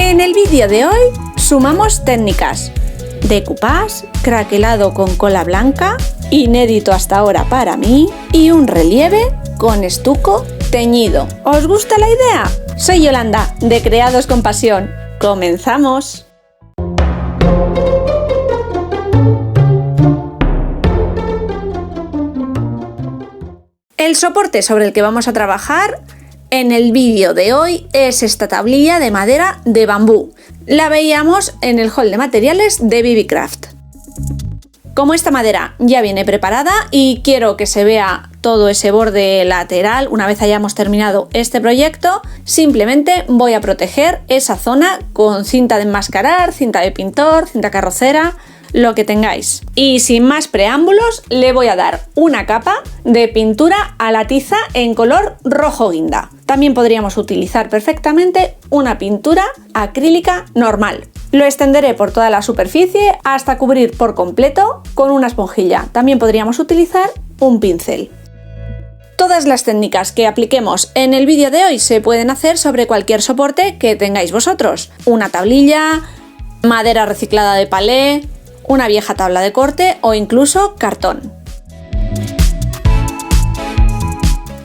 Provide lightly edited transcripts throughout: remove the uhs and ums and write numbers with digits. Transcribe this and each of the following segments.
En el vídeo de hoy sumamos técnicas: decoupage, craquelado con cola blanca, inédito hasta ahora para mí, y un relieve con estuco teñido. ¿Os gusta la idea? Soy Yolanda, de Creados con Pasión. ¡Comenzamos! El soporte sobre el que vamos a trabajar en el vídeo de hoy es esta tablilla de madera de bambú. La veíamos en el haul de materiales de BB Craft. Como esta madera ya viene preparada y quiero que se vea todo ese borde lateral una vez hayamos terminado este proyecto, simplemente voy a proteger esa zona con cinta de enmascarar, cinta de pintor, cinta carrocera, lo que tengáis. Y sin más preámbulos, le voy a dar una capa de pintura a la tiza en color rojo guinda. También podríamos utilizar perfectamente una pintura acrílica normal. Lo extenderé por toda la superficie hasta cubrir por completo con una esponjilla. También podríamos utilizar un pincel. Todas las técnicas que apliquemos en el vídeo de hoy se pueden hacer sobre cualquier soporte que tengáis vosotros. Una tablilla, madera reciclada de palé, una vieja tabla de corte o incluso cartón.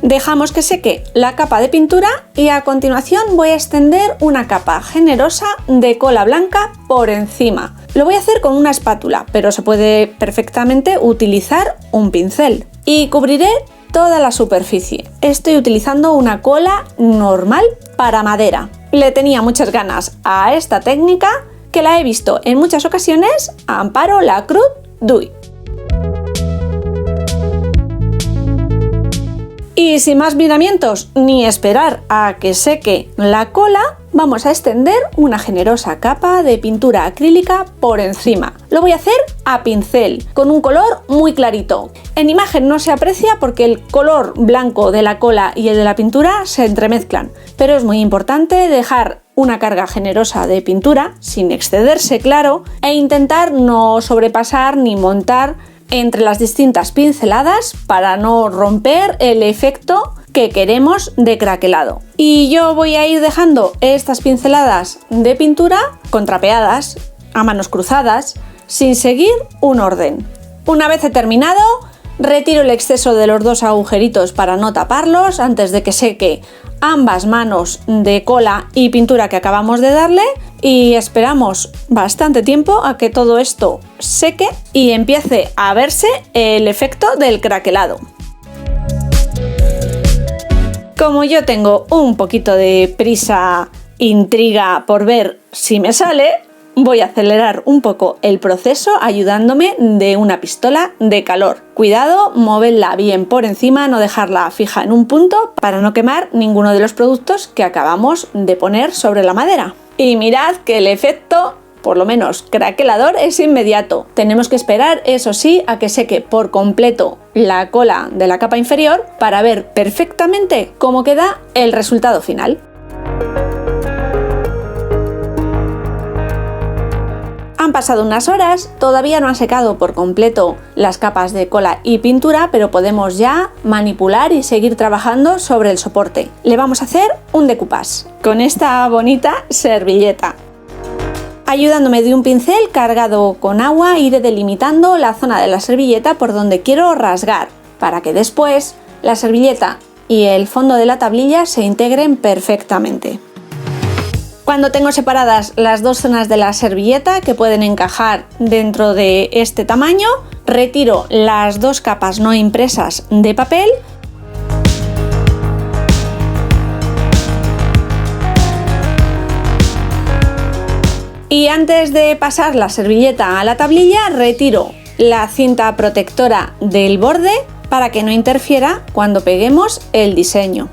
Dejamos que seque la capa de pintura y a continuación voy a extender una capa generosa de cola blanca por encima. Lo voy a hacer con una espátula, pero se puede perfectamente utilizar un pincel. Y cubriré toda la superficie. Estoy utilizando una cola normal para madera. Le tenía muchas ganas a esta técnica, que la he visto en muchas ocasiones a Amparo Lacruz Duy. Y sin más miramientos ni esperar a que seque la cola, vamos a extender una generosa capa de pintura acrílica por encima. Lo voy a hacer a pincel, con un color muy clarito. En imagen no se aprecia porque el color blanco de la cola y el de la pintura se entremezclan, pero es muy importante dejar una carga generosa de pintura, sin excederse, claro, e intentar no sobrepasar ni montar entre las distintas pinceladas para no romper el efecto que queremos de craquelado. Y yo voy a ir dejando estas pinceladas de pintura contrapeadas, a manos cruzadas, sin seguir un orden. Una vez he terminado, retiro el exceso de los dos agujeritos para no taparlos antes de que seque ambas manos de cola y pintura que acabamos de darle, y esperamos bastante tiempo a que todo esto seque y empiece a verse el efecto del craquelado. Como yo tengo un poquito de prisa, intriga por ver si me sale, voy a acelerar un poco el proceso ayudándome de una pistola de calor. Cuidado, moverla bien por encima, no dejarla fija en un punto para no quemar ninguno de los productos que acabamos de poner sobre la madera. Y mirad que el efecto, por lo menos craquelador, es inmediato. Tenemos que esperar, eso sí, a que seque por completo la cola de la capa inferior para ver perfectamente cómo queda el resultado final. Han pasado unas horas, todavía no han secado por completo las capas de cola y pintura, pero podemos ya manipular y seguir trabajando sobre el soporte. Le vamos a hacer un decoupage con esta bonita servilleta. Ayudándome de un pincel cargado con agua, iré delimitando la zona de la servilleta por donde quiero rasgar, para que después la servilleta y el fondo de la tablilla se integren perfectamente. Cuando tengo separadas las dos zonas de la servilleta que pueden encajar dentro de este tamaño, retiro las dos capas no impresas de papel y antes de pasar la servilleta a la tablilla, retiro la cinta protectora del borde para que no interfiera cuando peguemos el diseño.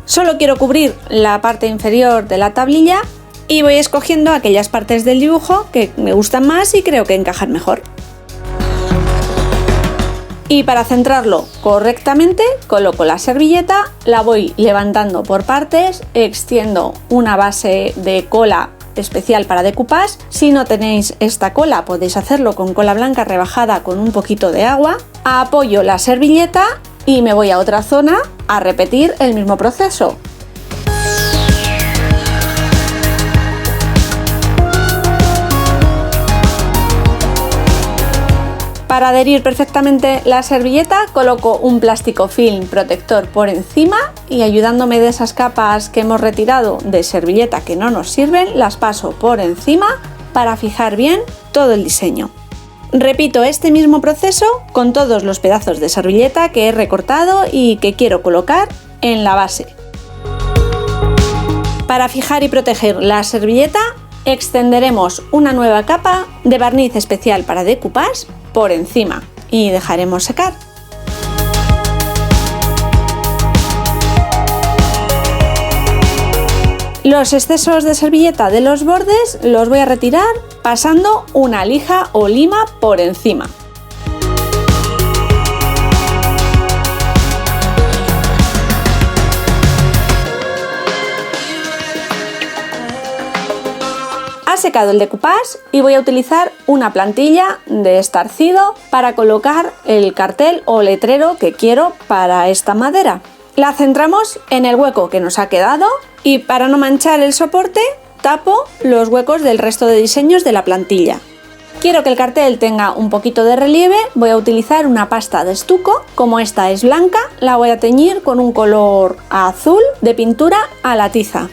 Solo quiero cubrir la parte inferior de la tablilla y voy escogiendo aquellas partes del dibujo que me gustan más y creo que encajan mejor. Y para centrarlo correctamente, coloco la servilleta, la voy levantando por partes, extiendo una base de cola especial para decoupage. Si no tenéis esta cola, podéis hacerlo con cola blanca rebajada con un poquito de agua. Apoyo la servilleta y me voy a otra zona a repetir el mismo proceso. Para adherir perfectamente la servilleta coloco un plástico film protector por encima y ayudándome de esas capas que hemos retirado de servilleta que no nos sirven, las paso por encima para fijar bien todo el diseño. Repito este mismo proceso con todos los pedazos de servilleta que he recortado y que quiero colocar en la base. Para fijar y proteger la servilleta extenderemos una nueva capa de barniz especial para decoupage por encima y dejaremos secar. Los excesos de servilleta de los bordes los voy a retirar pasando una lija o lima por encima. Ha secado el decoupage y voy a utilizar una plantilla de estarcido para colocar el cartel o letrero que quiero para esta madera. La centramos en el hueco que nos ha quedado y para no manchar el soporte tapo los huecos del resto de diseños de la plantilla. Quiero que el cartel tenga un poquito de relieve, voy a utilizar una pasta de estuco. Como esta es blanca, la voy a teñir con un color azul de pintura a la tiza.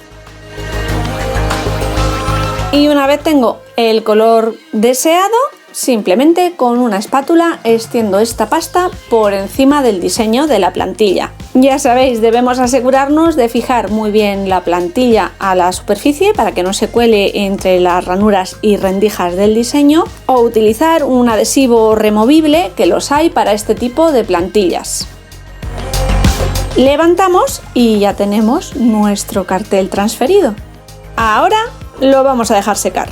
Y una vez tengo el color deseado, simplemente con una espátula extiendo esta pasta por encima del diseño de la plantilla. Ya sabéis, debemos asegurarnos de fijar muy bien la plantilla a la superficie para que no se cuele entre las ranuras y rendijas del diseño, o utilizar un adhesivo removible, que los hay para este tipo de plantillas. Levantamos y ya tenemos nuestro cartel transferido. Ahora lo vamos a dejar secar.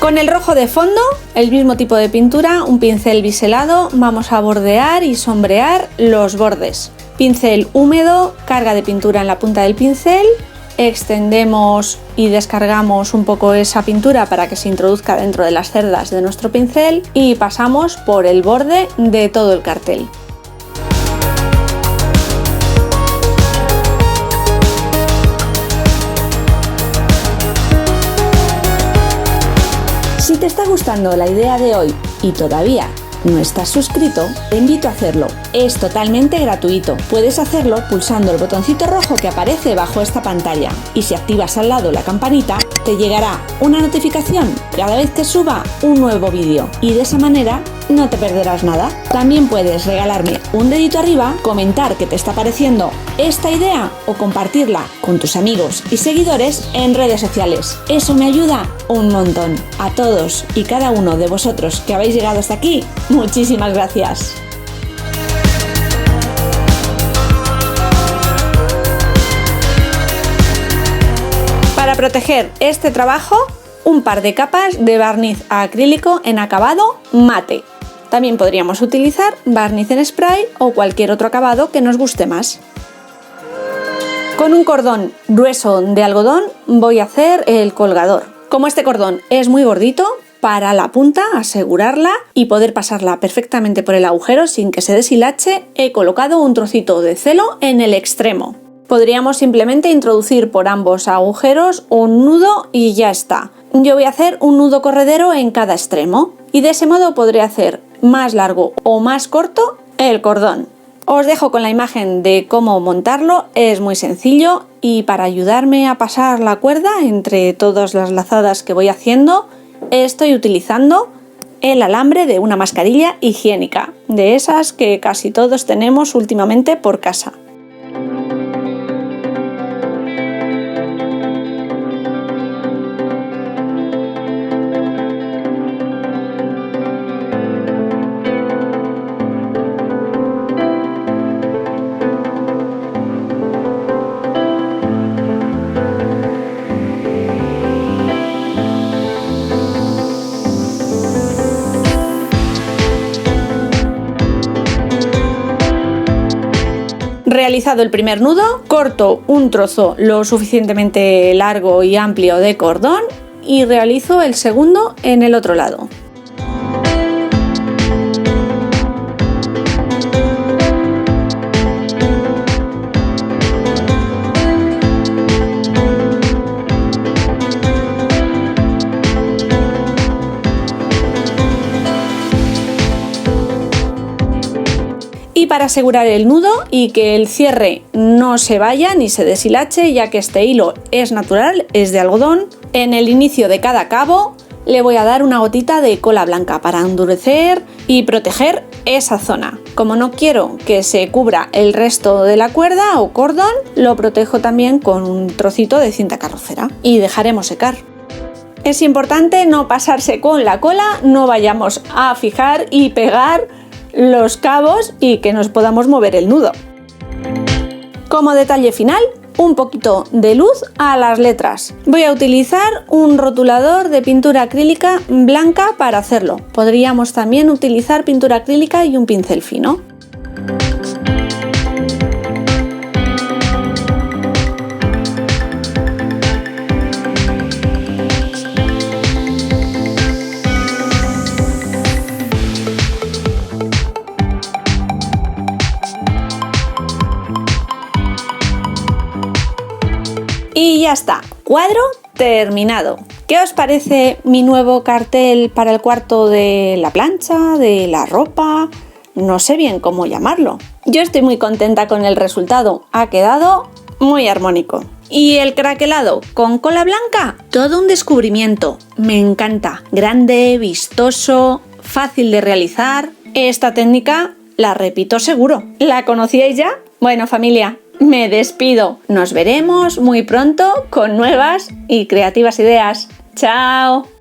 Con el rojo de fondo, el mismo tipo de pintura, un pincel biselado, vamos a bordear y sombrear los bordes. Pincel húmedo, carga de pintura en la punta del pincel, extendemos y descargamos un poco esa pintura para que se introduzca dentro de las cerdas de nuestro pincel y pasamos por el borde de todo el cartel. Si te está gustando la idea de hoy y todavía no estás suscrito, te invito a hacerlo. Es totalmente gratuito. Puedes hacerlo pulsando el botoncito rojo que aparece bajo esta pantalla. Y si activas al lado la campanita, te llegará una notificación cada vez que suba un nuevo vídeo. Y de esa manera no te perderás nada. También puedes regalarme un dedito arriba, comentar qué te está pareciendo esta idea o compartirla con tus amigos y seguidores en redes sociales. Eso me ayuda un montón. A todos y cada uno de vosotros que habéis llegado hasta aquí, muchísimas gracias. Para proteger este trabajo, un par de capas de barniz acrílico en acabado mate. También podríamos utilizar barniz en spray o cualquier otro acabado que nos guste más. Con un cordón grueso de algodón voy a hacer el colgador. Como este cordón es muy gordito, para la punta asegurarla y poder pasarla perfectamente por el agujero sin que se deshilache, he colocado un trocito de celo en el extremo. Podríamos simplemente introducir por ambos agujeros un nudo y ya está. Yo voy a hacer un nudo corredero en cada extremo y de ese modo podré hacer más largo o más corto el cordón. Os dejo con la imagen de cómo montarlo, es muy sencillo, y para ayudarme a pasar la cuerda entre todas las lazadas que voy haciendo, estoy utilizando el alambre de una mascarilla higiénica, de esas que casi todos tenemos últimamente por casa. Realizado el primer nudo, corto un trozo lo suficientemente largo y amplio de cordón y realizo el segundo en el otro lado. para asegurar el nudo y que el cierre no se vaya ni se deshilache, ya que este hilo es natural, es de algodón, en el inicio de cada cabo le voy a dar una gotita de cola blanca para endurecer y proteger esa zona. Como no quiero que se cubra el resto de la cuerda o cordón, lo protejo también con un trocito de cinta carrocera y dejaremos secar. Es importante no pasarse con la cola, no vayamos a fijar y pegar los cabos y que nos podamos mover el nudo. Como detalle final, un poquito de luz a las letras. Voy a utilizar un rotulador de pintura acrílica blanca para hacerlo. Podríamos también utilizar pintura acrílica y un pincel fino. Y ya está, cuadro terminado. ¿Qué os parece mi nuevo cartel para el cuarto de la plancha, de la ropa? No sé bien cómo llamarlo. Yo estoy muy contenta con el resultado, ha quedado muy armónico. Y el craquelado con cola blanca, todo un descubrimiento. Me encanta, grande, vistoso, fácil de realizar. Esta técnica la repito seguro. ¿La conocíais ya? Bueno, familia, me despido. Nos veremos muy pronto con nuevas y creativas ideas. ¡Chao!